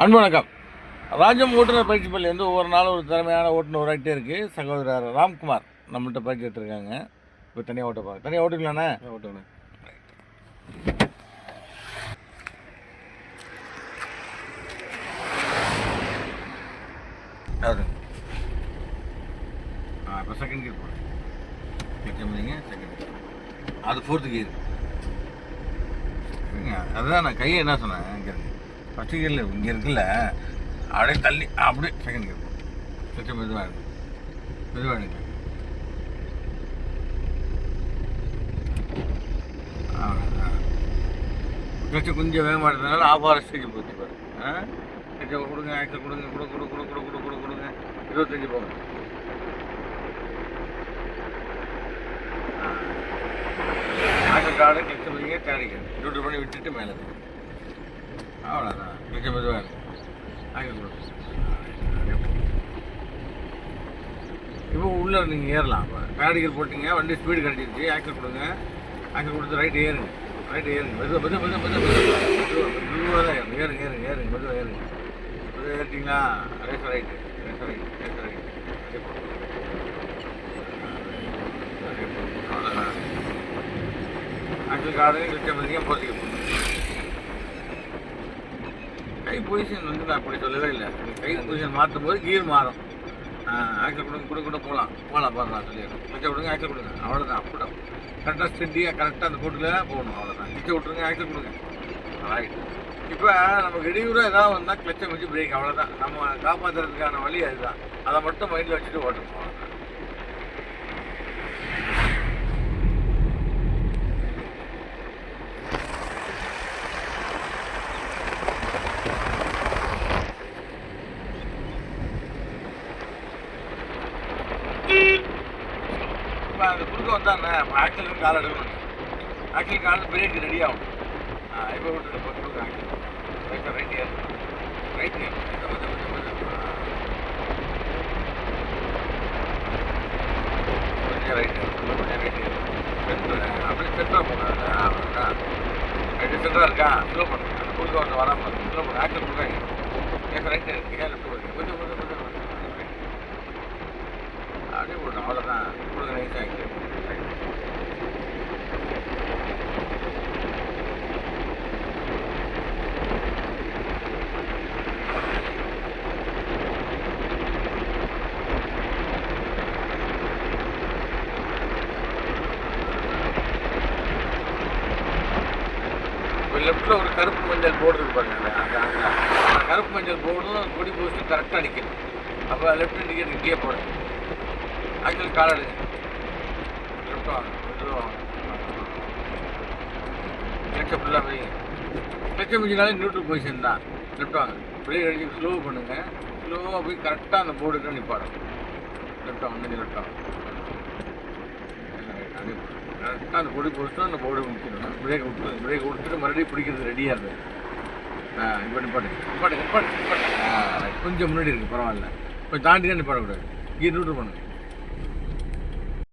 அன்பு வணக்கம். ராஜம் ஓட்டுநர் பயிற்சி பள்ளியிலேருந்து ஒவ்வொரு நாளும் ஒரு திறமையான ஓட்டுநர் ஓட்டிகிட்டே இருக்குது. சகோதரர் ராம்குமார் நம்மள்கிட்ட பயிற்சி எடுத்துருக்காங்க. இப்போ தனியாக ஓட்டப்பாங்க. தனியாக ஓட்டுக்கலாண்ணே? ஓட்டுங்கண்ணே. அது இப்போ செகண்ட் கியர் போடுங்க. செகண்ட் கியர் அது ஃபோர்த்து கியர். அதுதான் நான் கையை என்ன சொன்னேன், இங்கே இருக்கு ஃபஸ்ட்டு கியரில் இங்கே இருக்குல்ல, அப்படியே தள்ளி அப்படியே செகண்ட் கியர் கொஞ்சம் மெதுவாக இருக்கு, மெதுவாக எடுங்க. கொஞ்சம் கொஞ்சம் வேகமாக இருந்ததுனால ஆஃபார ஸ்டேஜ் போச்சு பாரு. கொஞ்சம் கொடுங்க, ஆக்சல் கொடுங்க, கொடு கொடு கொடு கொடு கொடு கொடு கொடுங்க. 25 போங்க. ஆக்சல் கார்டு கிளிக் பண்ணிங்க, தேடிங்க, டியூட்டி பண்ணி விட்டுட்டு மேலே அவ்வளோதான். கொஞ்சம் மெதுவாக இருக்கு. ஆக்சல் கொடுங்க. இப்போ உள்ளே நீங்கள் ஏறலாம். இப்போ பேடிக்கல் போட்டிங்க, வண்டி ஸ்பீடு கிடச்சிருச்சு. ஆக்சல் கொடுங்க, ஆக்சல் கொடுத்து ரைட்டு ஏறுங்க, ரைட்டு ஏறுங்க, மெதுவாக மெதுவாக மெதுவாக மெதுவாக மெதுவாக தான் ஏறுங்க, ஏறுங்க ஏறுங்க ஏறுங்க, மெதுவாக ஏறுங்க. மெதுவாக ஏறிட்டிங்களா? Race right, race right, race right. அவ்வளோதான். ஆக்சல் கார்டு கிளிக் பண்ணிங்க, போட்டிக்க போகணும். கை பொசிஷன் வந்து நான் அப்படி சொல்லவே இல்லை. கை பொசிஷன் மாற்றும் போது கியர் மாறும். ஆக்சல் கொடுங்க, கூட கூட போகலாம் பாருங்க சொல்லிடுறோம். கிச்சை விடுங்க, ஆக்சல் கொடுங்க, அவ்வளோதான். அப்படிதான் கரெக்டாக ஸ்டெடியாக கரெக்டாக அந்த போட்டில் போகணும், அவ்வளோதான். கிச்சை விட்டுருங்க, ஆக்சல் கொடுங்க, ரைட். இப்போ நமக்கு இடையூறாக ஏதாவது வந்தால் கிளச்சை வச்சு பிரேக், அவ்வளோதான். நம்ம காப்பாற்றுறதுக்கான வழி அதுதான். அதை மட்டும் மைண்டில் வச்சுட்டு ஓட்டணும், அவ்வளோதான். இப்போ அந்த குறுக்க வந்தானே, இப்போ ஆக்சலுக்கு கால் எடுக்கணும். ஆக்சல் கால் பிரேக் ரெடி ஆகும். இப்போ விட்டுட்டு கொடுங்க, ஆக்சல் ரைட் ரைட் ஏர் ரைட் ஏர் கொஞ்சம் ரைட் ஏர் கொஞ்சம் ரைட் ஏர் சென்டர் அப்படியே சென்டராக போங்க. ரைட்டு சென்டராக இருக்கா? ஸ்லோ பண்ணுங்க. அந்த குறுக்க வந்து வராமல் ஸ்லோ பண்ணுங்க. ஆக்சல் கொடுக்காங்க. ஏன் ரைட் இருக்கு, ஏன் லெஃப்ட் கொடுங்க, கொஞ்சம் கொஞ்சம் கொஞ்சம் அப்படியே போடணும், அவ்வளோதான். கொடுங்க, நைஸாக ஆகிட்டு லெஃப்டில் ஒரு கருப்பு மஞ்சள் போர்டு இருக்கு பாருங்க. அந்த கருப்பு மஞ்சள் போர்டும் கொடி போஸ்ட்டு கரெக்டாக நிற்கணும். அப்போ லெஃப்ட் இண்டிகேட் இங்கேயே போடுங்க. ஆக்சுவலி கால் எடுங்க, லெஃப்ட் வாங்க, வாங்க, கிளச்சை ஃபுல்லாக வைங்க. கிளச்சை மிஞ்சினாலே நியூட்ரல் பொசிஷன் தான். லெஃப்ட் வாங்க, வெளியே அடிச்சு ஸ்லோ பண்ணுங்கள். ஸ்லோவாக போய் கரெக்டாக அந்த போர்டுக்கு நிற்பாடும். லெஃப்ட் வாங்க, கொஞ்சம் லெஃப்ட் வாங்க, கரெக்டாக அந்த பொடி போஸ்ட்டும் அந்த போர்டு முடிச்சிடணும். பிரேக் விட்டுட்டு மறுபடியும் பிடிக்கிறது ரெடியாக இருக்குது. இப்போ நிப்பாட்டுங்க, கொஞ்சம் முன்னாடி இருக்குது, பரவாயில்ல. இப்போ தாண்டி தான் நிப்பாடக்கூடாது. கீர் நியூட்ரல் பண்ணுங்க.